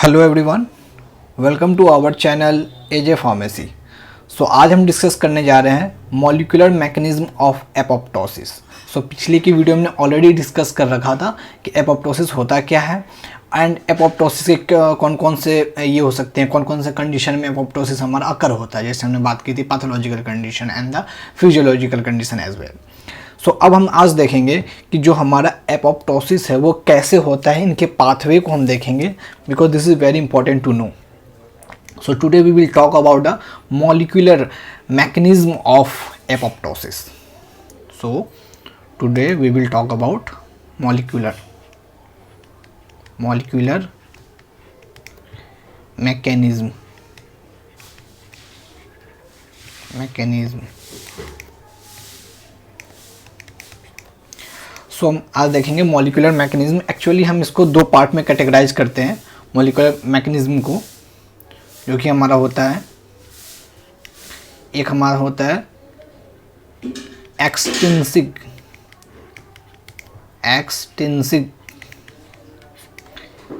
Hello everyone, welcome to our channel AJ pharmacy. So आज हम discuss करने जा रहे हैं molecular mechanism of apoptosis. So पिछले की वीडियो में ऑलरेडी डिस्कस कर रखा था कि एपोप्टोसिस होता क्या है एंड एपोप्टोसिस के कौन कौन से ये हो सकते हैं, कौन कौन से कंडीशन में एपोप्टोसिस हमारा अकर होता है। जैसे हमने बात की थी pathological condition and the physiological condition as well. So अब हम आज देखेंगे कि जो हमारा एपोप्टोसिस है वो कैसे होता है, इनके पाथवे को हम देखेंगे because this is very important to know. So today we will talk about the molecular mechanism of apoptosis. So today we will talk about molecular mechanism so हम आज देखेंगे मॉलिक्यूलर मैकेनिज्म। एक्चुअली हम इसको दो part में categorise करते हैं molecular mechanism को, जो कि हमारा होता है, एक हमारा होता है एक्सट्रिंसिक,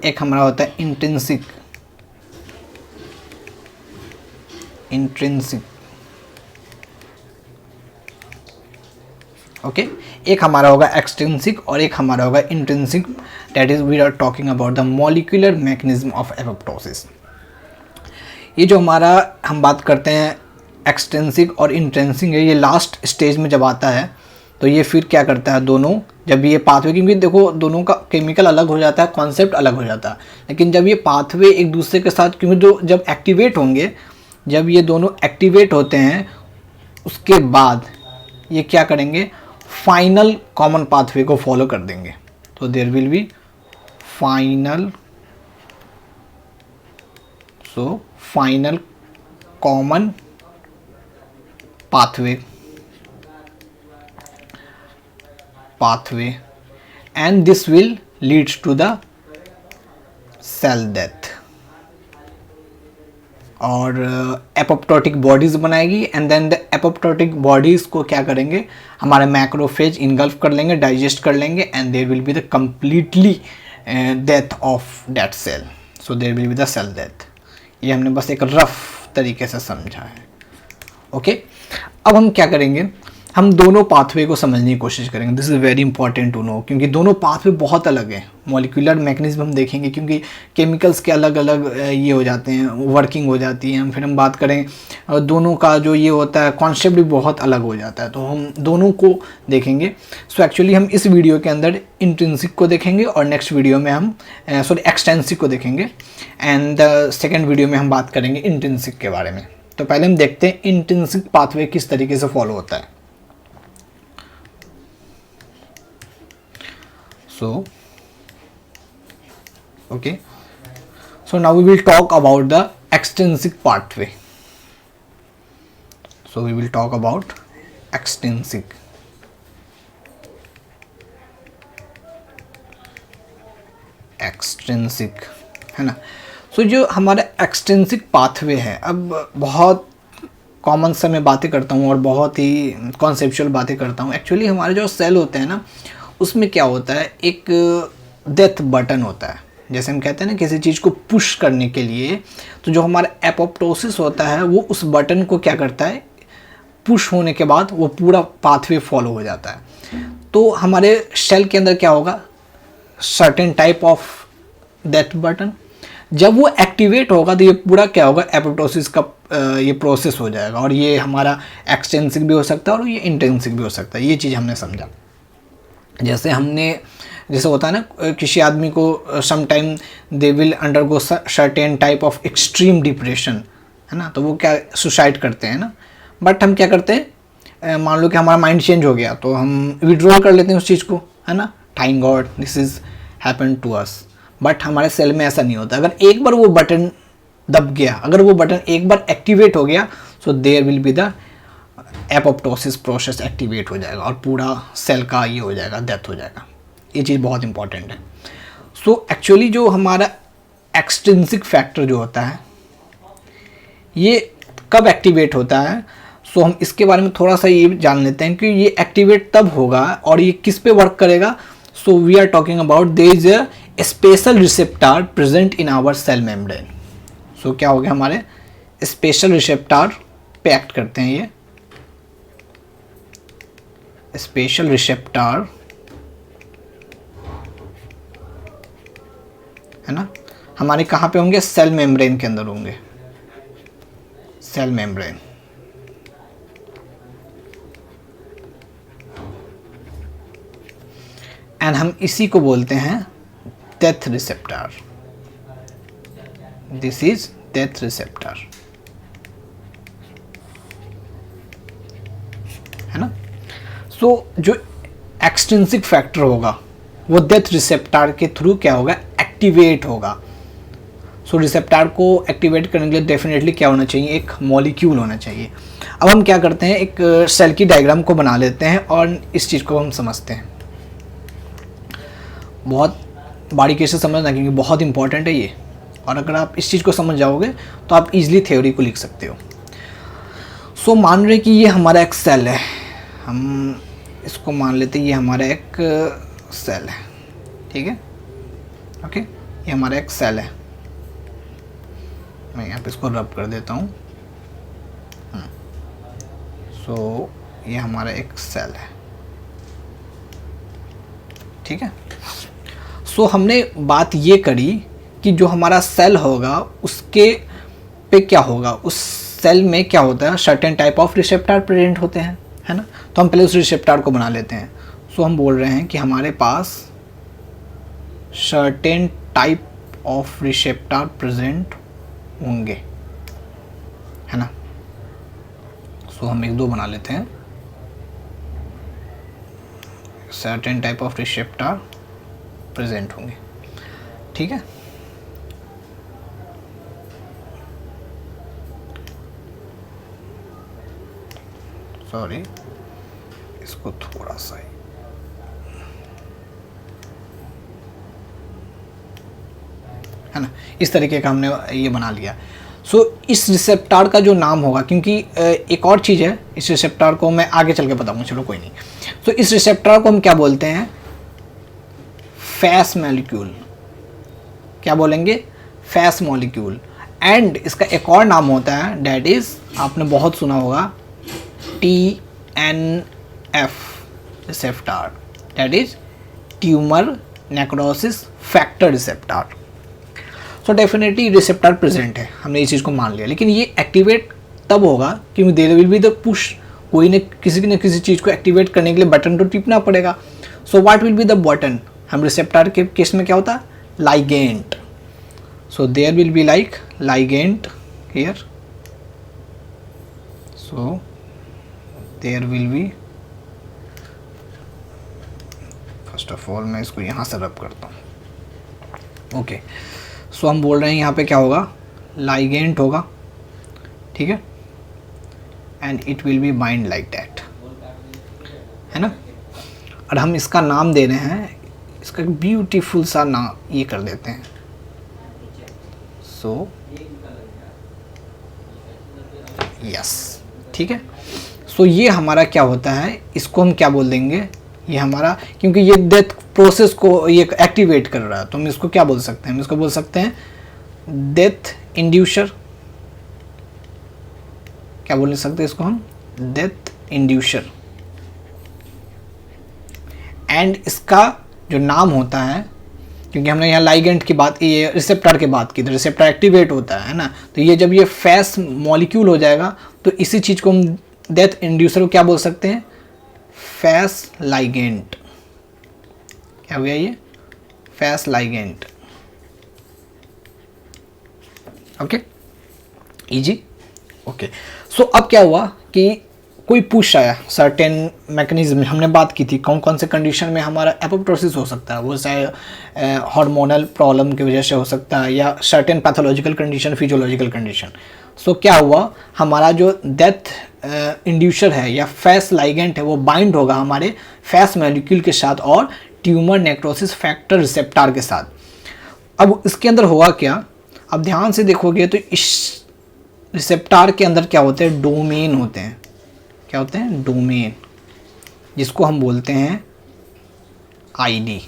एक हमारा होता है इंट्रिंसिक। ओके, एक हमारा होगा एक्सट्रिंसिक और एक हमारा होगा intrinsic. That is we are talking about the molecular mechanism of apoptosis. ये जो हमारा हम बात करते हैं एक्सट्रिंसिक और इंट्रिंसिक है, ये लास्ट स्टेज में जब आता है तो ये फिर क्या करता है, दोनों जब ये पाथवे, क्योंकि देखो दोनों का केमिकल अलग हो जाता है, कॉन्सेप्ट अलग हो जाता है, लेकिन जब ये पाथवे एक दूसरे के साथ, क्योंकि जो जब एक्टिवेट होंगे, जब ये दोनों एक्टिवेट होते हैं उसके बाद ये क्या करेंगे, फाइनल कॉमन पाथवे को फॉलो कर देंगे। तो there will be final common pathway and this will leads to the cell death और एपोप्टोटिक बॉडीज बनाएगी and then the apoptotic bodies को क्या करेंगे, हमारे मैक्रोफेज इनगल्फ कर लेंगे, डाइजेस्ट कर लेंगे and there will be the completely death of that cell. So there will be the cell death. ये हमने बस एक रफ तरीके से समझा है। ओके, अब हम क्या करेंगे, हम दोनों पाथवे को समझने की कोशिश करेंगे। This is very important to know, क्योंकि दोनों पाथवे बहुत अलग हैं। मॉलिक्यूलर मैकेनिज्म हम देखेंगे क्योंकि केमिकल्स के अलग अलग ये हो जाते हैं, वर्किंग हो जाती है। फिर हम बात करें दोनों का जो ये होता है कॉन्सेप्ट भी बहुत अलग हो जाता है, तो हम दोनों को देखेंगे। सो एक्चुअली हम इस वीडियो के अंदर इंट्रिंसिक को देखेंगे और नेक्स्ट वीडियो में हम एक्सटेंसिक को देखेंगे एंड सेकेंड वीडियो में हम बात करेंगे इंट्रिंसिक के बारे में। तो पहले हम देखते हैं इंट्रिंसिक पाथवे किस तरीके से फॉलो होता है। So now we will talk about the extrinsic pathway. So we will talk about extrinsic है ना। So जो हमारा एक्सट्रिंसिक पाथवे है, अब बहुत कॉमन सा मैं बातें करता हूँ और बहुत ही कॉन्सेप्चुअल बातें करता हूँ। एक्चुअली हमारे जो सेल होते हैं ना, उसमें क्या होता है, एक डेथ बटन होता है। जैसे हम कहते हैं ना किसी चीज़ को पुश करने के लिए, तो जो हमारा एपोप्टोसिस होता है वो उस बटन को क्या करता है, पुश होने के बाद वो पूरा पाथवे फॉलो हो जाता है। तो हमारे सेल के अंदर क्या होगा, certain type of death button, जब वो एक्टिवेट होगा तो ये पूरा क्या होगा, एपोप्टोसिस का ये प्रोसेस हो जाएगा। और ये हमारा एक्सटेंसिक भी हो सकता है और ये इंटेंसिक भी हो सकता है। ये चीज़ हमने समझा। जैसे होता है ना, किसी आदमी को some time they will undergo certain type of extreme depression, है ना, तो वो क्या सुसाइड करते हैं ना। बट हम क्या करते हैं, मान लो कि हमारा माइंड चेंज हो गया तो हम विड्रॉल कर लेते हैं उस चीज़ को, है ना। Thank God this is happen to us. But हमारे सेल में ऐसा नहीं होता। अगर एक बार वो बटन दब गया, अगर वो बटन एक बार एक्टिवेट हो गया, so there will be the apoptosis process activate हो जाएगा और पूरा सेल का ये हो जाएगा, डेथ हो जाएगा। ये चीज़ बहुत इंपॉर्टेंट है। सो एक्चुअली जो हमारा एक्सट्रिंसिक फैक्टर जो होता है, ये कब एक्टिवेट होता है, सो हम इसके बारे में थोड़ा सा ये जान लेते हैं कि ये एक्टिवेट तब होगा और ये किस पे वर्क करेगा। So we are talking about there is special receptor present in our cell membrane. So क्या हो गया, हमारे स्पेशल रिसेप्टार पे एक्ट करते हैं ये, स्पेशल रिसेप्टार है ना, हमारे कहाँ पे होंगे, सेल मेम्ब्रेन के अंदर होंगे, सेल मेम्ब्रेन। एंड हम इसी को बोलते हैं death receptor. This is death receptor, है ना। सो जो एक्सट्रिंसिक फैक्टर होगा वो डेथ रिसेप्टर के थ्रू क्या होगा, एक्टिवेट होगा। सो रिसेप्टर को एक्टिवेट करने के लिए डेफिनेटली क्या होना चाहिए, एक मॉलिक्यूल होना चाहिए। अब हम क्या करते हैं, एक सेल की डायग्राम को बना लेते हैं और इस चीज़ को हम समझते हैं। बहुत बारीकी से समझना क्योंकि बहुत इंपॉर्टेंट है ये, और अगर आप इस चीज़ को समझ जाओगे तो आप इजीली थ्योरी को लिख सकते हो। सो मान रहे कि ये हमारा एक सेल है, हम इसको मान लेते हैं ये हमारा एक सेल है, ठीक है, ओके। ये हमारा एक सेल है, मैं यहाँ पे इसको रब कर देता हूँ। सो ये हमारा एक सेल है, ठीक है। सो हमने बात ये करी कि जो हमारा सेल होगा उसके पे क्या होगा, उस सेल में क्या होता है, certain type of receptor present होते हैं, है ना। तो हम पहले उस रिसेप्टर को बना लेते हैं। सो हम बोल रहे हैं कि हमारे पास certain type of receptor present होंगे, है ना। सो हम एक दो बना लेते हैं, certain type of receptor present होंगे, ठीक है। सॉरी, इसको थोड़ा सा ही, है ना, इस तरीके का हमने ये बना लिया। सो इस रिसेप्टर का जो नाम होगा, क्योंकि एक और चीज़ है, इस रिसेप्टर को मैं आगे चल के बताऊंगा, चलो कोई नहीं। सो इस रिसेप्टर को हम क्या बोलते हैं, फैस मॉलिक्यूल। क्या बोलेंगे, फैस मॉलिक्यूल। एंड इसका एक और नाम होता है, डैट इज, आपने बहुत सुना होगा, TNF receptor, that is tumour necrosis factor receptor. So definitely receptor present है, हमने इस चीज़ को मान लिया। लेकिन ये एक्टिवेट तब होगा क्योंकि there will be the push, कोई न किसी चीज़ को एक्टिवेट करने के लिए बटन तो टिपना पड़ेगा। So what will be the button, हम रिसेप्टर के केस में क्या होता है, ligand. So there will be like ligand here, so there will be, first of all मैं इसको यहाँ से रब करता हूँ, ओके। सो हम बोल रहे हैं यहाँ पे क्या होगा, लाइगेंट होगा, ठीक है, and it will B bind like that, है ना। और हम इसका नाम दे रहे हैं, इसका ब्यूटीफुल सा नाम ये कर देते हैं, सो यस, ठीक है। सो ये हमारा क्या होता है, इसको हम क्या बोल देंगे, ये हमारा, क्योंकि ये डेथ प्रोसेस को ये एक्टिवेट कर रहा है, तो हम इसको क्या बोल सकते हैं, हम इसको बोल सकते हैं डेथ इंड्यूसर। क्या बोल सकते हैं इसको हम, डेथ इंड्यूसर। एंड इसका जो नाम होता है, क्योंकि हमने यहाँ लाइगेंट की बात, ये रिसेप्टर की बात की, तो रिसेप्टर एक्टिवेट होता है ना, तो ये जब ये फैस मॉलिक्यूल हो जाएगा तो इसी चीज़ को हम डेथ इंड्यूसर को क्या बोल सकते हैं, फैस लाइगेंट। क्या हो गया ये, फैस लाइगेंट, ओके, इजी, ओके। सो अब क्या हुआ कि कोई पुश आया, सर्टेन मैकेनिज्म हमने बात की थी, कौन कौन से कंडीशन में हमारा एपोप्टोसिस हो सकता है, वो चाहे हार्मोनल प्रॉब्लम की वजह से हो सकता है या certain pathological condition, physiological condition. So क्या हुआ, हमारा जो डेथ इंड्यूसर है या फैस लाइगेंट है वो बाइंड होगा हमारे फैस मॉलिक्यूल के साथ और ट्यूमर नेक्रोसिस फैक्टर रिसेप्टर के साथ। अब इसके अंदर होगा क्या, अब ध्यान से देखोगे तो इस रिसेप्टर के अंदर क्या होते हैं, डोमेन होते हैं। क्या होते हैं, डोमेन, जिसको हम बोलते हैं आईडी,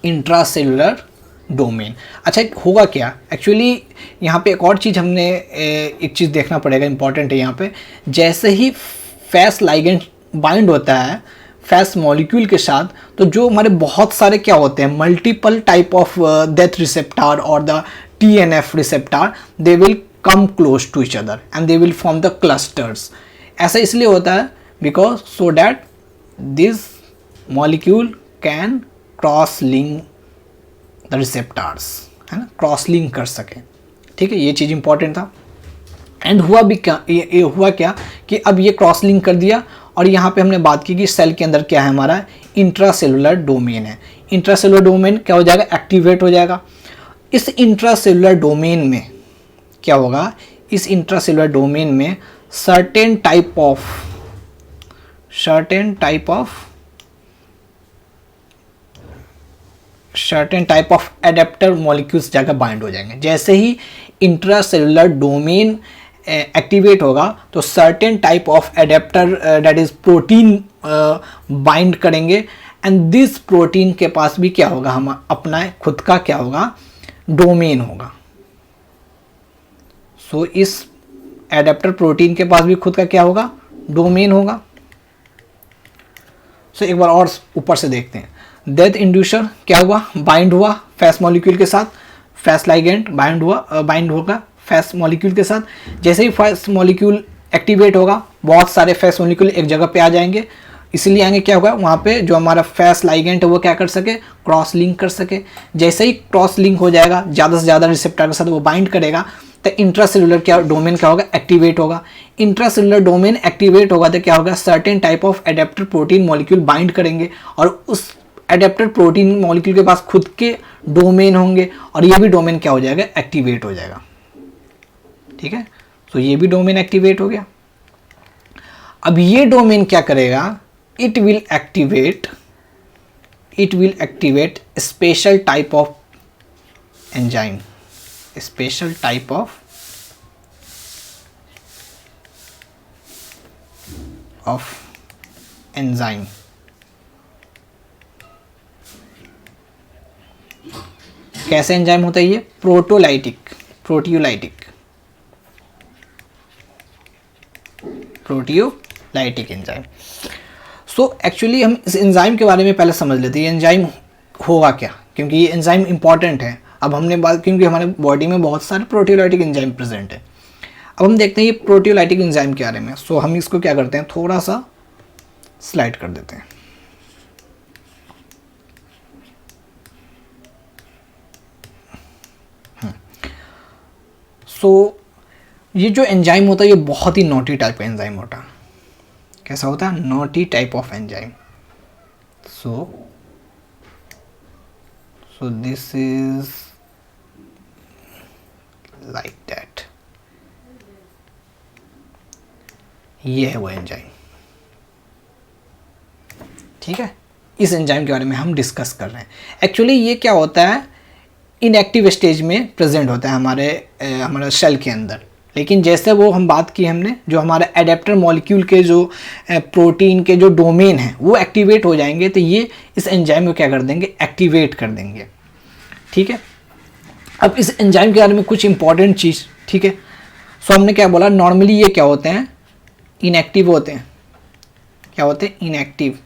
इंट्रासेलुलर डोमेन। अच्छा होगा क्या एक्चुअली, यहाँ पे एक और चीज़ हमने एक चीज़ देखना पड़ेगा, इंपॉर्टेंट है यहाँ पे। जैसे ही फैस लाइगेंड बाइंड होता है फैस मॉलिक्यूल के साथ, तो जो हमारे बहुत सारे क्या होते हैं, multiple type of death receptor और the TNF receptor, they will come close to each other and they will form the clusters। ऐसा इसलिए होता है because so that this molecule can cross link the receptors, है ना, cross link कर सके। ठीक है, ये चीज़ इंपॉर्टेंट था। एंड हुआ भी क्या, ये हुआ क्या कि अब ये क्रॉस लिंक कर दिया, और यहाँ पे हमने बात की कि सेल के अंदर क्या है, हमारा इंट्रासेलुलर डोमेन है। इंट्रासेलुलर डोमेन क्या हो जाएगा, एक्टिवेट हो जाएगा। इस इंट्रासेलुलर डोमेन में क्या होगा, इस इंट्रासेलुलर डोमेन में certain type of adapter molecules जाकर बाइंड हो जाएंगे। जैसे ही इंट्रासेलुलर डोमेन एक्टिवेट होगा तो certain type of adapter that is protein bind करेंगे, एंड दिस प्रोटीन के पास भी क्या होगा, हम अपना खुद का क्या होगा, डोमेन होगा। सो इस एडेप्टर प्रोटीन के पास भी खुद का क्या होगा, डोमेन होगा। सो एक बार और ऊपर से देखते हैं। डेथ इंड्यूसर क्या हुआ, बाइंड हुआ फैस मॉलिक्यूल के साथ, फैस लाइगेंड बाइंड होगा फैस मॉलिक्यूल के साथ। जैसे ही फैस मॉलिक्यूल एक्टिवेट होगा, बहुत सारे फैस मॉलिक्यूल एक जगह पे आ जाएंगे, इसलिए आएंगे क्या होगा, वहाँ पे जो हमारा फैस लाइगेंट है वो क्या कर सके, क्रॉस लिंक कर सके। जैसे ही क्रॉस लिंक हो जाएगा, ज़्यादा से ज़्यादा रिसेप्टर के साथ वो बाइंड करेगा, तो इंट्रासेलुलर क्या डोमेन क्या होगा, एक्टिवेट होगा। इंट्रासेलुलर डोमेन एक्टिवेट होगा तो क्या होगा, certain type of adapter protein molecule bind करेंगे, और उस एडेप्टर प्रोटीन मॉलिक्यूल के पास खुद के डोमेन होंगे, और ये भी डोमेन क्या हो जाएगा, एक्टिवेट हो जाएगा। ठीक है, तो ये भी डोमेन एक्टिवेट हो गया। अब ये डोमेन क्या करेगा, it will activate special type of enzyme, कैसे एंजाइम होता है ये, प्रोटियोलाइटिक एंजाइम। सो एक्चुअली हम इस एंजाइम के बारे में पहले समझ लेते हैं, ये एंजाइम होगा क्या, क्योंकि ये एंजाइम इंपॉर्टेंट है। अब हमने बात, क्योंकि हमारे बॉडी में बहुत सारे प्रोटियोलाइटिक एंजाइम प्रेजेंट है। अब हम देखते हैं ये प्रोटियोलाइटिक एंजाइम के बारे में। सो हम इसको क्या करते हैं, थोड़ा सा स्लाइड कर देते हैं। सो ये जो एंजाइम होता है ये बहुत ही नॉटी टाइप का एंजाइम होता है। कैसा होता है, naughty type of enzyme. So this is like that, ये है वो एंजाइम। ठीक है, इस एंजाइम के बारे में हम डिस्कस कर रहे हैं। एक्चुअली ये क्या होता है, इनएक्टिव स्टेज में प्रेजेंट होता है हमारे सेल के अंदर, लेकिन जैसे वो हम बात की हमने, जो हमारे एडेप्टर मॉलिक्यूल के जो प्रोटीन के जो डोमेन हैं वो एक्टिवेट हो जाएंगे, तो ये इस एंजाइम को क्या कर देंगे, एक्टिवेट कर देंगे। ठीक है, अब इस एंजाइम के बारे में कुछ इंपॉर्टेंट चीज़। ठीक है, सो हमने क्या बोला, नॉर्मली ये क्या होते हैं, इनएक्टिव होते हैं। क्या होते हैं, इनएक्टिव।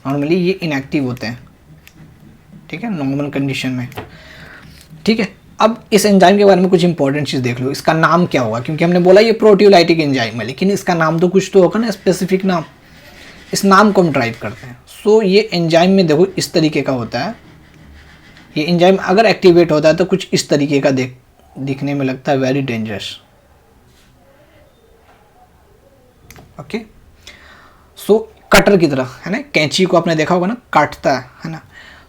नॉर्मली ये इनएक्टिव होते हैं। ठीक है, नॉर्मल कंडीशन में। ठीक है, अब इस एंजाइम के बारे में कुछ इंपॉर्टेंट चीज़ देख लो, इसका नाम क्या होगा, क्योंकि हमने बोला ये प्रोटियोलाइटिक एंजाइम है, लेकिन इसका नाम तो कुछ तो होगा ना, स्पेसिफिक नाम। इस नाम को हम ड्राइव करते हैं। सो ये एंजाइम में देखो इस तरीके का होता है। ये एंजाइम अगर एक्टिवेट होता है तो कुछ इस तरीके का दिखने में लगता है, वेरी डेंजरस। ओके, सो कटर की तरह है ना, कैंची को आपने देखा होगा ना, काटता है ना।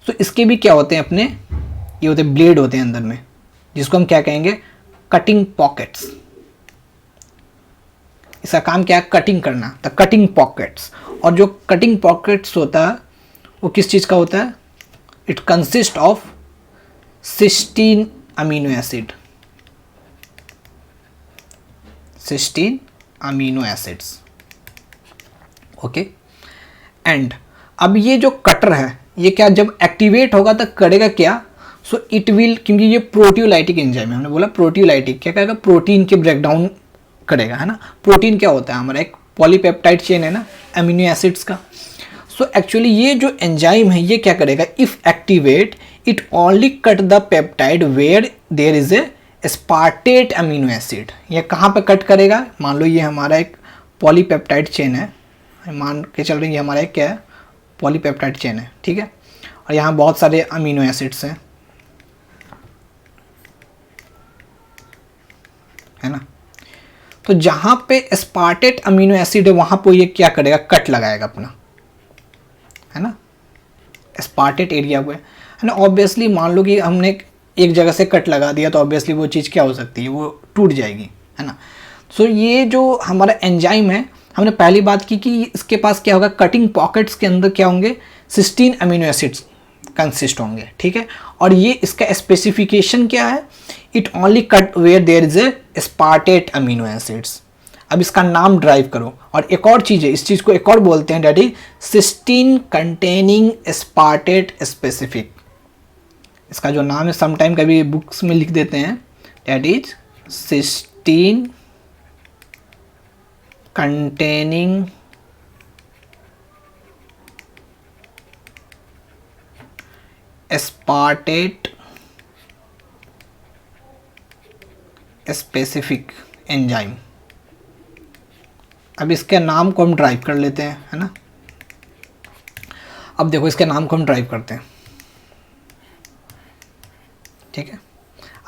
सो इसके भी क्या होते हैं अपने, ये होते ब्लेड होते हैं अंदर में, जिसको हम क्या कहेंगे, कटिंग पॉकेट्स। इसका काम क्या है, कटिंग करना, द कटिंग पॉकेट्स। और जो कटिंग पॉकेट्स होता है वो किस चीज़ का होता है, it consist of cysteine amino acid, cysteine amino acids. Okay, and अब ये जो कटर है ये क्या जब एक्टिवेट होगा तो करेगा क्या, सो इट विल, क्योंकि ये प्रोटियोलाइटिक एंजाइम है, हमने बोला प्रोटियोलाइटिक, क्या करेगा, प्रोटीन के ब्रेकडाउन करेगा, है ना। प्रोटीन क्या होता है, हमारा एक पॉलीपेप्टाइड चेन है ना अमीनो एसिड्स का। सो एक्चुअली ये जो एंजाइम है ये क्या करेगा, if activate it only cut the peptide where there is a aspartate amino acid. ये कहाँ पे कट करेगा, मान लो ये हमारा एक पॉलीपेप्टाइड चेन है, मान के चल रही है हमारा एक क्या है, पॉलीपेप्टाइड चेन है, ठीक है, और यहाँ बहुत सारे अमीनो एसिड्स हैं, है ना। तो जहाँ पे स्पार्टेट अमीनो एसिड है वहाँ पे ये क्या करेगा, कट लगाएगा अपना, है ना, स्पार्टेट एरिया पे, है ना। ऑब्वियसली मान लो कि हमने एक जगह से कट लगा दिया तो ऑब्वियसली वो चीज़ क्या हो सकती है, वो टूट जाएगी, है ना। सो ये जो हमारा एंजाइम है, हमने पहली बात की कि इसके पास क्या होगा, कटिंग पॉकेट्स के अंदर क्या होंगे, 16 अमीनो एसिड्स कंसिस्ट होंगे, ठीक है। और ये इसका स्पेसिफिकेशन क्या है, it only cut where there is a aspartate amino acids. अब इसका नाम ड्राइव करो, और एक और चीज़ है, इस चीज़ को एक और बोलते हैं, that is cysteine containing aspartate specific. इसका जो नाम है समटाइम कभी बुक्स में लिख देते हैं, that is cysteine containing aspartate specific enzyme. अब इसके नाम को हम ड्राइव कर लेते हैं, है ना। अब देखो इसके नाम को हम ड्राइव करते हैं, ठीक है।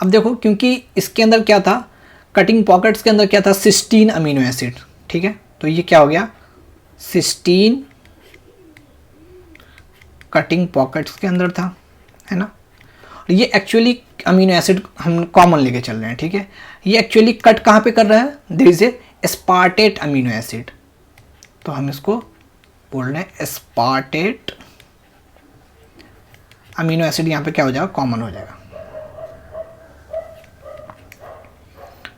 अब देखो क्योंकि इसके अंदर क्या था, कटिंग पॉकेट्स के अंदर क्या था, 16 अमीनो एसिड, ठीक है। तो ये क्या हो गया, 16 कटिंग पॉकेट्स के अंदर था, है ना। और ये एक्चुअली अमीनो एसिड हम कॉमन लेके चल रहे हैं, ठीक है। ये एक्चुअली कट कहाँ पे कर रहा है, there is a aspartate amino acid, तो हम इसको बोल रहे हैं स्पार्टेट अमीनो एसिड, यहाँ पे क्या हो जाएगा, कॉमन हो जाएगा,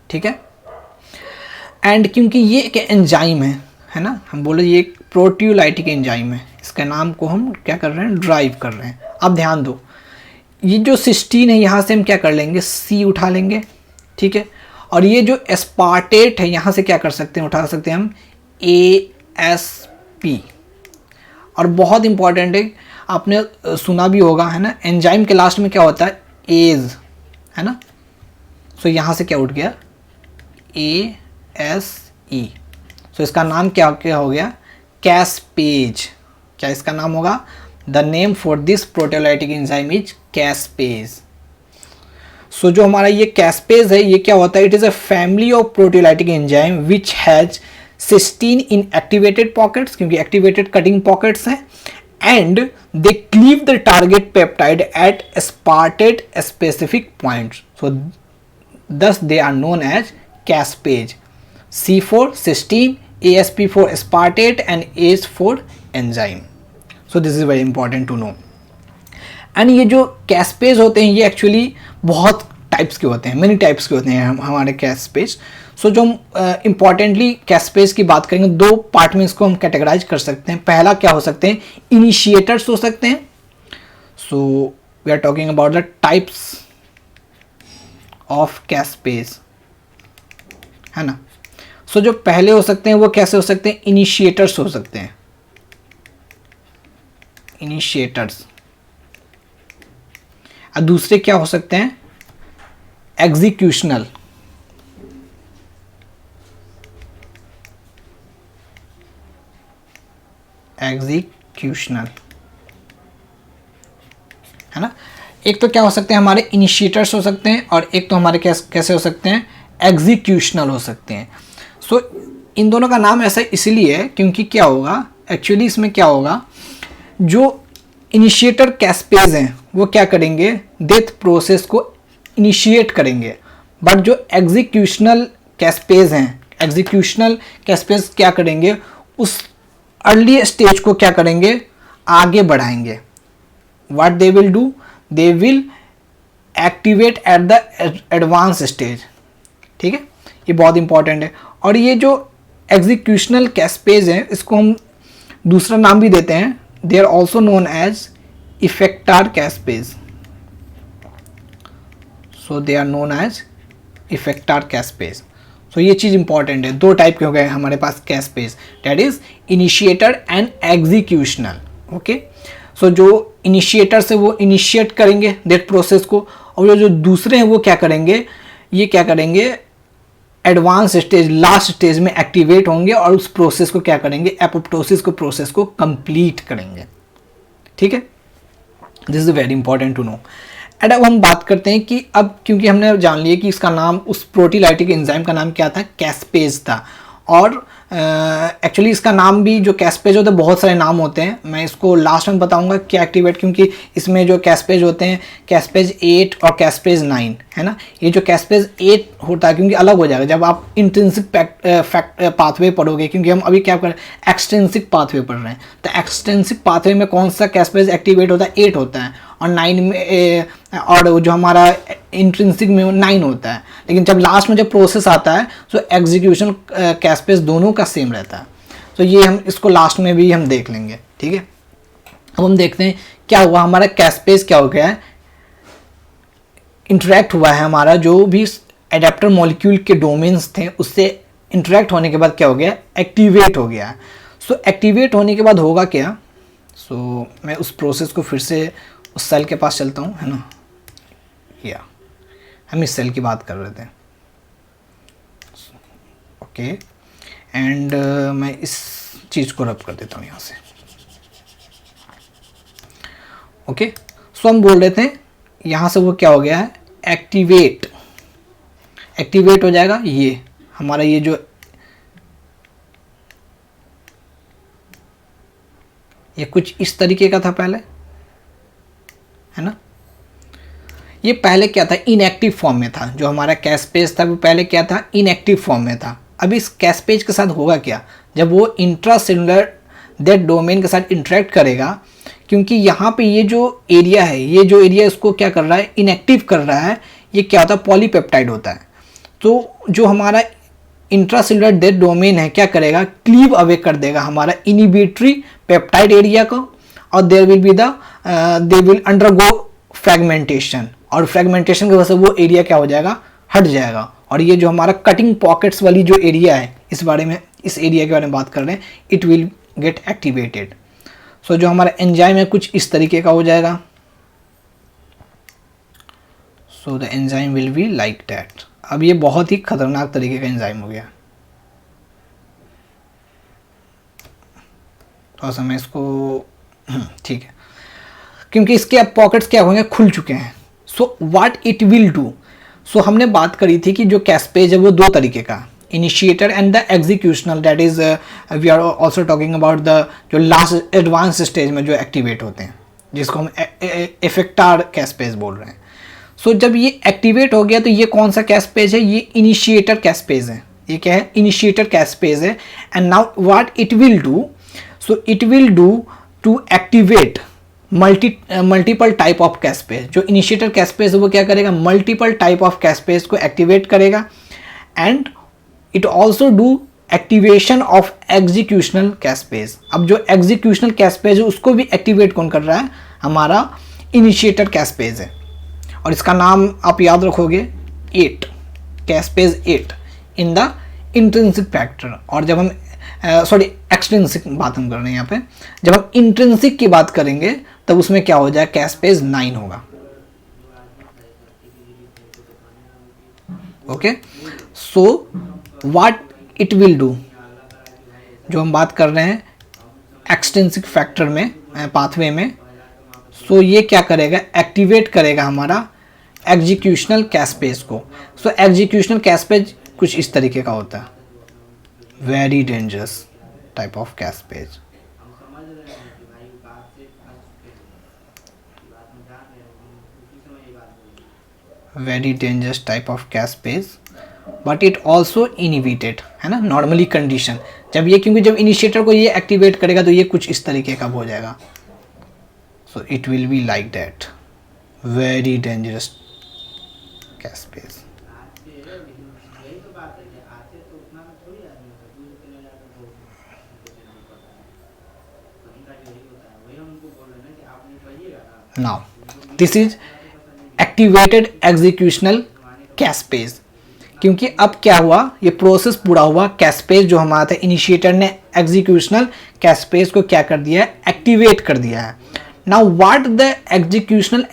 ठीक है। एंड क्योंकि ये एक एंजाइम है ना, हम बोले ये एक प्रोटियोलाइटिक एंजाइम है, इसका नाम को हम क्या कर रहे हैं, ड्राइव कर रहे हैं। अब ध्यान दो, ये जो सिस्टीन है यहाँ से हम क्या कर लेंगे, सी उठा लेंगे, ठीक है। और ये जो एस्पार्टेट है यहाँ से क्या कर सकते हैं, उठा सकते हैं हम ASP। और बहुत इंपॉर्टेंट है, आपने सुना भी होगा, है ना, एंजाइम के लास्ट में क्या होता है, एज, है ना। सो यहाँ से क्या उठ गया, ASE। सो इसका नाम क्या क्या हो गया, कैस्पेज। क्या इसका नाम होगा, the name for this proteolytic enzyme is caspase. So जो हमारा ये कैस्पेज है, ये क्या होता है, it is a family of proteolytic enzyme which has cysteine in activated pockets, क्योंकि एक्टिवेटेड कटिंग पॉकेट्स हैं, and they cleave the target peptide at aspartate specific points, so thus they are known as caspase। C for cysteine, ASP for aspartate and ACE for enzyme। So this is very important to know। and ये जो caspase होते हैं ये actually बहुत types के होते हैं, many types के होते हैं हमारे caspase। सो जो हम इम्पॉर्टेंटली caspase की बात करेंगे, दो पार्ट में इसको हम कैटेगराइज कर सकते हैं। पहला क्या हो सकते हैं, इनिशिएटर्स हो सकते हैं। So we are talking about the types of caspase, है ना। सो जो पहले हो सकते हैं वो कैसे हो सकते हैं, इनिशिएटर्स हो सकते हैं, इनिशिएटर्स। और दूसरे क्या हो सकते हैं, एग्जीक्यूशनल, एग्जीक्यूशनल, है ना। एक तो क्या हो सकते हैं हमारे इनिशिएटर्स हो सकते हैं, और एक तो हमारे कैसे हो सकते हैं, एग्जीक्यूशनल हो सकते हैं। सो इन दोनों का नाम ऐसा इसलिए है क्योंकि क्या होगा, एक्चुअली इसमें क्या होगा, जो इनिशिएटर कैस्पेज हैं वो क्या करेंगे, डेथ प्रोसेस को इनिशिएट करेंगे, बट जो एग्जीक्यूशनल कैस्पेज हैं, एग्जीक्यूशनल कैस्पेज क्या करेंगे, उस अर्ली स्टेज को क्या करेंगे, आगे बढ़ाएंगे। What they will do, they will activate at the advanced stage, ठीक है, ये बहुत इंपॉर्टेंट है। और ये जो एग्जीक्यूशनल कैस्पेज है इसको हम दूसरा नाम भी देते हैं, they are also known as effector caspase. So they are known as effector caspase. So ये चीज़ इंपॉर्टेंट है. दो टाइप के हो गए हमारे पास caspase, that is initiator and executional. Okay, so जो इनिशिएटर से वो इनिशिएट करेंगे दैट प्रोसेस को, और जो दूसरे हैं वो क्या करेंगे, ये क्या करेंगे, एडवांस स्टेज लास्ट स्टेज में एक्टिवेट होंगे और उस प्रोसेस को क्या करेंगे, एपोप्टोसिस को प्रोसेस को कंप्लीट करेंगे. ठीक है, this is very important to know. And अब हम बात करते हैं कि अब क्योंकि हमने जान लिया कि इसका नाम, उस प्रोटीलाइटिक एंजाइम का नाम क्या था, कैस्पेज था. और एक्चुअली इसका नाम भी जो कैस्पेज होता है, बहुत सारे नाम होते हैं, मैं इसको लास्ट में बताऊंगा क्या एक्टिवेट, क्योंकि इसमें जो कैस्पेज होते हैं, कैस्पेज 8 और कैस्पेज 9 है ना. ये जो कैस्पेज 8 होता है, क्योंकि अलग हो जाएगा जब आप इंट्रिंसिक पाथवे पढ़ोगे, क्योंकि हम अभी क्या कर रहे हैं, एक्सटेंसिक पाथवे पढ़ रहे हैं. तो एक्सटेंसिक पाथवे में कौन सा कैस्पेज एक्टिवेट होता है, 8 होता है, और 9 में और जो हमारा इंट्रिंसिक में 9 होता है. लेकिन जब लास्ट में जब प्रोसेस आता है तो एग्जीक्यूशन कैस्पेज दोनों का सेम रहता है. तो ये हम इसको लास्ट में भी हम देख लेंगे. ठीक है, अब हम देखते हैं क्या हुआ, हमारा कैस्पेज क्या हो गया है, इंटरेक्ट हुआ है, हमारा जो भी एडेप्टर मॉलिक्यूल के डोमेन्स थे उससे इंटरेक्ट होने के बाद क्या हो गया, एक्टिवेट हो गया. सो एक्टिवेट होने के बाद होगा क्या, सो मैं उस प्रोसेस को फिर से उस सेल के पास चलता हूँ, है ना, या हम इस सेल की बात कर रहे थे. ओके, एंड मैं इस चीज़ को रब कर देता हूँ यहाँ से. ओके, सो हम बोल रहे थे यहाँ से वो क्या हो गया है, एक्टिवेट हो जाएगा. ये हमारा ये जो ये कुछ इस तरीके का था पहले, है ना. ये पहले क्या था, इनएक्टिव फॉर्म में था. जो हमारा कैस्पेज था वो पहले क्या था, इनएक्टिव फॉर्म में था. अब इस कैस्पेज के साथ होगा क्या, जब वो इंट्रासेलुलर दैट डोमेन के साथ इंटरेक्ट करेगा, क्योंकि यहाँ पे ये जो एरिया है, ये जो एरिया इसको क्या कर रहा है, इनएक्टिव कर रहा है. ये क्या होता है, पॉलीपेप्टाइड होता है. तो जो हमारा इंट्रासेलुलर दैट डोमेन है क्या करेगा, क्लीव अवे कर देगा हमारा इनिबिटरी पेप्टाइड एरिया को, और देयर विल अंडरगो फ्रेगमेंटेशन, और फ्रेगमेंटेशन की वजह से वो एरिया क्या हो जाएगा, हट जाएगा. और ये जो हमारा कटिंग पॉकेट्स वाली जो एरिया है, इस एरिया के बारे में बात कर रहे हैं, इट विल गेट एक्टिवेटेड. सो जो हमारा एंजाइम है कुछ इस तरीके का हो जाएगा. So the enzyme will be like that. अब ये बहुत ही खतरनाक तरीके का एंजाइम हो गया. थोड़ा सा मैं इसको ठीक है, क्योंकि इसके अब पॉकेट्स क्या होंगे, खुल चुके हैं. So what it will do, so हमने बात करी थी कि जो कैस्पेज है वो दो तरीके का, initiator and the executional, that is we are also talking about the जो लास्ट एडवांस स्टेज में जो एक्टिवेट होते हैं, जिसको हम इफेक्टर कैस्पेज बोल रहे हैं. सो जब ये एक्टिवेट हो गया तो ये कौन सा कैस्पेज है, ये इनिशिएटर कैस्पेज है. ये क्या है, इनिशिएटर कैस्पेज है. And now what it will do, so it will do to activate multiple type of caspase. जो इनिशिएटर कैस्पेज है वो क्या करेगा, मल्टीपल टाइप ऑफ कैस्पेज को एक्टिवेट करेगा. And it also do activation of executional caspase. अब जो executional caspase है उसको भी एक्टिवेट कौन कर रहा है, हमारा इनिशिएटर कैस्पेज है. और इसका नाम आप याद रखोगे 8, caspase 8 in the intrinsic factor. और जब हम एक्सट्रिंसिक बात हम कर रहे हैं यहाँ पे, जब हम इंट्रिंसिक की बात करेंगे तब उसमें क्या हो जाए, कैस्पेज 9 होगा. Okay, so what it will do, जो हम बात कर रहे हैं एक्सट्रिंसिक फैक्टर में, पाथवे में, सो ये क्या करेगा, एक्टिवेट करेगा हमारा एग्जीक्यूशनल कैस्पेज को. सो एग्जीक्यूशनल कैस्पेज कुछ इस तरीके का होता है, very dangerous type of caspase. Very dangerous type of caspase, but it also inhibited, है ना, नॉर्मली कंडीशन. जब ये, क्योंकि जब इनिशिएटर को ये एक्टिवेट करेगा तो ये कुछ इस तरीके का हो जाएगा. सो it will be like that, very dangerous caspase. Now this is activated executional caspase, क्योंकि अब क्या हुआ, ये प्रोसेस पूरा हुआ, कैस्पेज जो हमारा था, इनिशिएटर ने एग्जीक्यूशनल कैस्पेज को क्या कर दिया है, एक्टिवेट कर दिया है। Now what the executional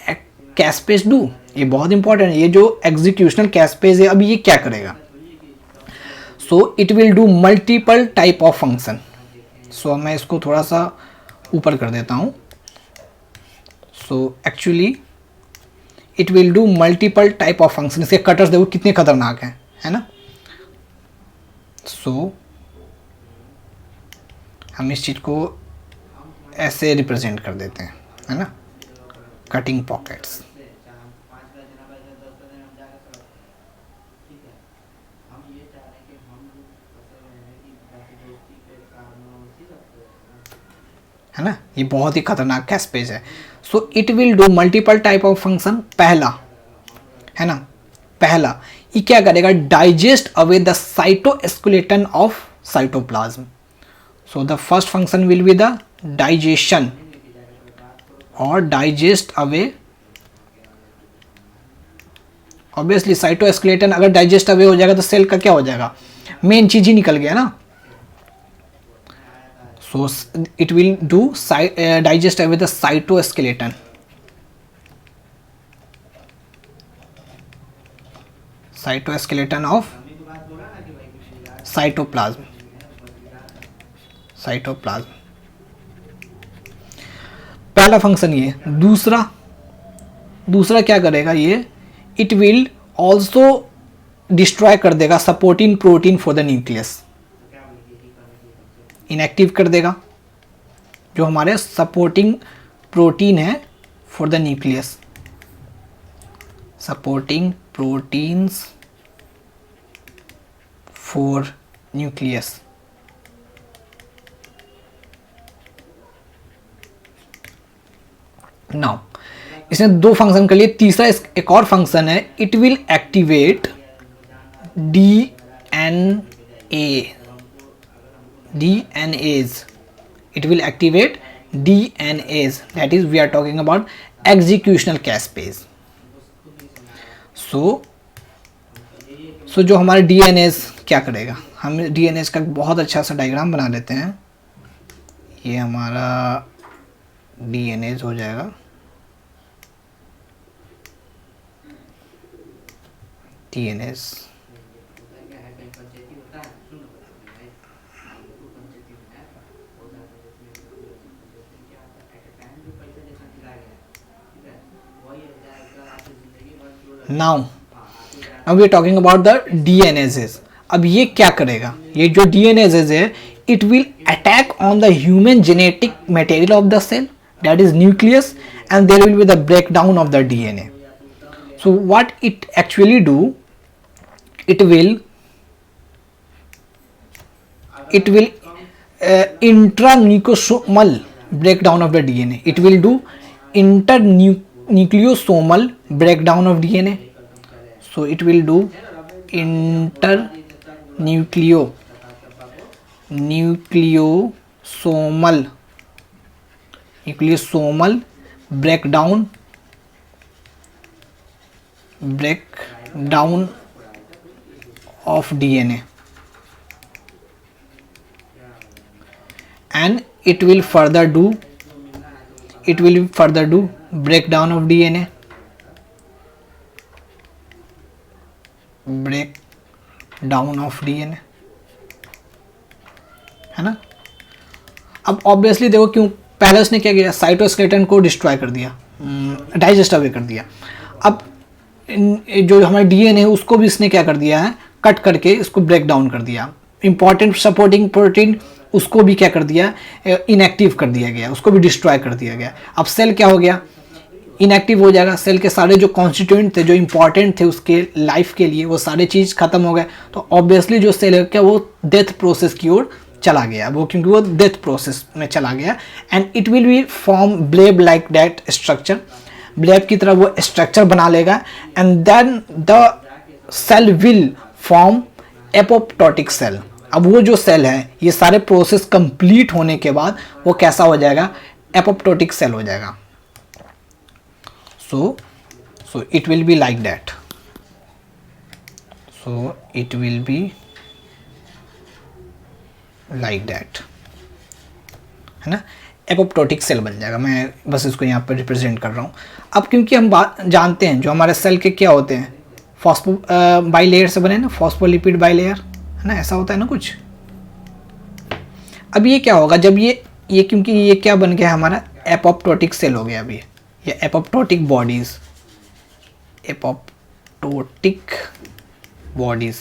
caspase do, ये बहुत इंपॉर्टेंट है, ये जो एग्जीक्यूशनल कैस्पेज है अभी ये क्या करेगा, so it will do multiple type of function. So मैं इसको थोड़ा सा ऊपर कर देता हूँ। So actually it will do multiple type of function. इसके कटर्स देखो कितने खतरनाक हैं, है ना। सो हम इस चीज़ को ऐसे रिप्रेजेंट कर देते हैं, है ना, कटिंग पॉकेट्स। है ना, ये बहुत ही खतरनाक कैस्पेज है। सो it will do multiple type of function. पहला है ना, पहला ये क्या करेगा, digest away the cytoskeleton of cytoplasm. So the first function will be the digestion और डाइजेस्ट अवे। ऑब्वियसली साइटोस्केलेटन अगर डाइजेस्ट अवे हो जाएगा तो सेल का क्या हो जाएगा, मेन चीज ही निकल गया ना। So it will do digest away the cytoskeleton. Cytoskeleton of cytoplasm. Cytoplasm. पहला फंक्शन ये। दूसरा क्या करेगा ये, इट विल ऑल्सो डिस्ट्रॉय कर देगा supporting protein for the nucleus. Inactive कर देगा जो हमारे सपोर्टिंग प्रोटीन है for the nucleus, supporting proteins for nucleus. Now इसने दो फंक्शन कर लिए, तीसरा एक और फंक्शन है, it will activate DNAs. It will activate DNAs. That is, we are talking about executional caspase. So जो हमारे DNAs क्या करेगा, हम DNAs का बहुत अच्छा सा डायग्राम बना लेते हैं। ये हमारा DNAs हो जाएगा, DNAs। Now we are talking about the DNases. अब ये क्या करेगा, ये जो DNases है, it will attack on the human genetic material of the cell, that is nucleus, and there will be the breakdown of the DNA. So what it actually do, it will intranucleosomal breakdown of the DNA. It will do internucleosomal breakdown of DNA. So it will do nucleosomal breakdown of DNA, and it will further do breakdown of DNA, है ना। अब obviously देखो क्यों, पहले उसने क्या किया, cytoskeleton को डिस्ट्रॉय कर दिया, डाइजेस्ट अवे कर दिया। अब जो हमारे डीएनए है उसको भी इसने क्या कर दिया है, कट करके इसको ब्रेक डाउन कर दिया। इंपॉर्टेंट सपोर्टिंग प्रोटीन उसको भी क्या कर दिया, इनएक्टिव कर दिया गया, उसको भी डिस्ट्रॉय कर दिया गया। अब सेल क्या हो गया, इनएक्टिव हो जाएगा। सेल के सारे जो कॉन्स्टिट्यूएंट थे, जो इंपॉर्टेंट थे उसके लाइफ के लिए, वो सारे चीज़ खत्म हो गए। तो ऑब्वियसली जो सेल है क्या, वो डेथ प्रोसेस की ओर चला गया, वो क्योंकि वो डेथ प्रोसेस में चला गया। And it will be form bleb like that structure, bleb की तरह वो स्ट्रक्चर बना लेगा। And then the cell will form apoptotic cell. अब वो जो सेल है, ये सारे प्रोसेस कंप्लीट होने के बाद वो कैसा हो जाएगा, एपोप्टोटिक सेल हो जाएगा। So it will be like that. So it will be like that, है ना, एपोप्टोटिक सेल बन जाएगा। मैं बस इसको यहाँ पर रिप्रेजेंट कर रहा हूँ। अब क्योंकि हम जानते हैं जो हमारे सेल के क्या होते हैं, फॉस्फो बाइलेयर से बने ना, फॉस्फोलिपिड बाइलेयर, है ना, ऐसा होता है ना कुछ। अब ये क्या होगा जब ये क्योंकि ये क्या बन गया हमारा, एपोप्टोटिक सेल हो गया। अभी ये एपोप्टोटिक बॉडीज, एपोप्टोटिक बॉडीज।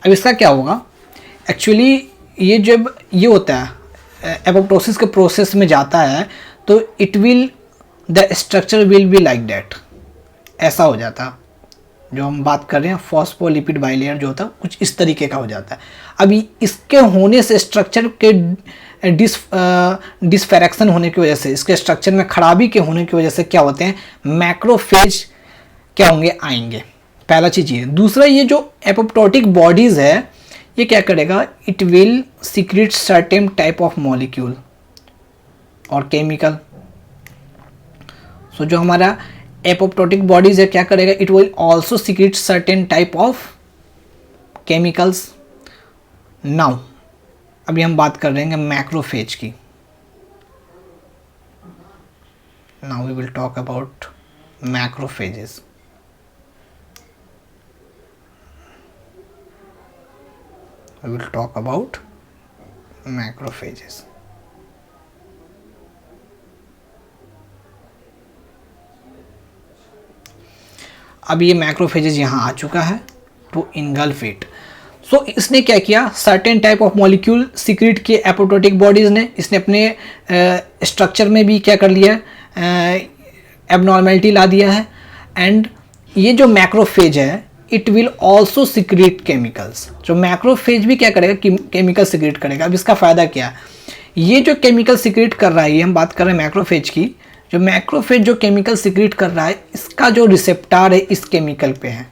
अब इसका क्या होगा, एक्चुअली ये जब ये होता है एपोप्टोसिस के प्रोसेस में जाता है तो it will, the structure will be like that, ऐसा हो जाता। जो हम बात कर रहे हैं फॉस्फोलिपिड बाइलेयर जो होता है कुछ इस तरीके का हो जाता है। अभी इसके होने से, स्ट्रक्चर के डिसफेरेक्शन होने की वजह से, इसके स्ट्रक्चर में खराबी के होने की वजह से क्या होते हैं, मैक्रोफेज क्या होंगे, आएंगे। पहला चीज़ ये। दूसरा, ये जो एपोप्टोटिक बॉडीज़ है ये क्या करेगा, it will secrete certain type of molecule और केमिकल। सो जो हमारा एपोप्टोटिक बॉडीज है क्या करेगा, it will also secrete certain type of chemicals. Now अभी हम बात कर रहे हैं मैक्रोफेज की। Now we will talk about macrophages. We will talk about macrophages. अब ये मैक्रोफेजेस यहाँ आ चुका है टू इनगल्फ इट। सो इसने क्या किया, certain type of molecule secret किए एपोप्टोटिक बॉडीज ने। इसने अपने स्ट्रक्चर में भी क्या कर लिया, एबनॉर्मेलिटी ला दिया है। एंड ये जो मैक्रोफेज है it will also secret chemicals. जो मैक्रोफेज भी क्या करेगा, केमिकल सीक्रेट करेगा। अब इसका फ़ायदा क्या है, ये जो केमिकल सीक्रेट कर रहा है, ये हम बात कर रहे हैं मैक्रोफेज की। जो मैक्रोफेज जो केमिकल सीक्रेट कर रहा है, इसका जो रिसेप्टार है इस केमिकल पे है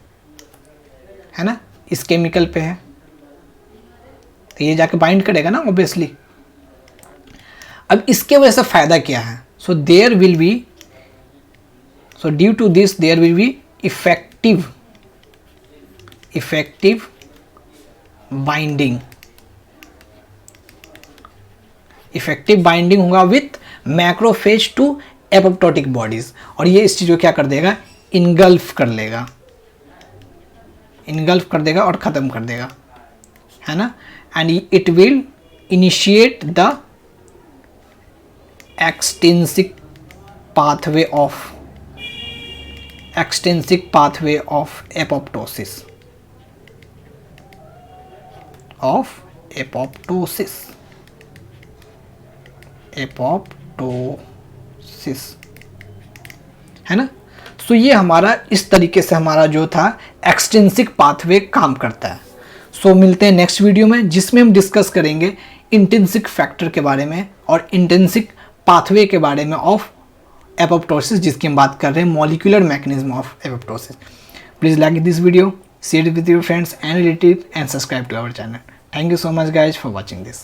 ना, इस केमिकल पे है, तो ये जाके बाइंड करेगा ना ऑब्वियसली। अब इसके वजह से फ़ायदा क्या है, so there will be, so due to this there will be effective binding. Effective binding होगा with macrophage to apoptotic bodies, और ये इस चीज़ को क्या कर देगा, इनगल्फ कर लेगा, इनगल्फ कर देगा और ख़त्म कर देगा, है ना। And it will initiate the extrinsic pathway of apoptosis, है ना। सो ये हमारा इस तरीके से हमारा जो था एक्सटेंसिक पाथवे काम करता है। सो मिलते हैं नेक्स्ट वीडियो में, जिसमें हम डिस्कस करेंगे इंट्रिंसिक फैक्टर के बारे में और इंट्रिंसिक पाथवे के बारे में ऑफ एपोप्टोसिस, जिसकी हम बात कर रहे हैं molecular mechanism of apoptosis. Please like this video, share it with your friends and relatives, and subscribe to our channel. Thank you so much guys for watching this.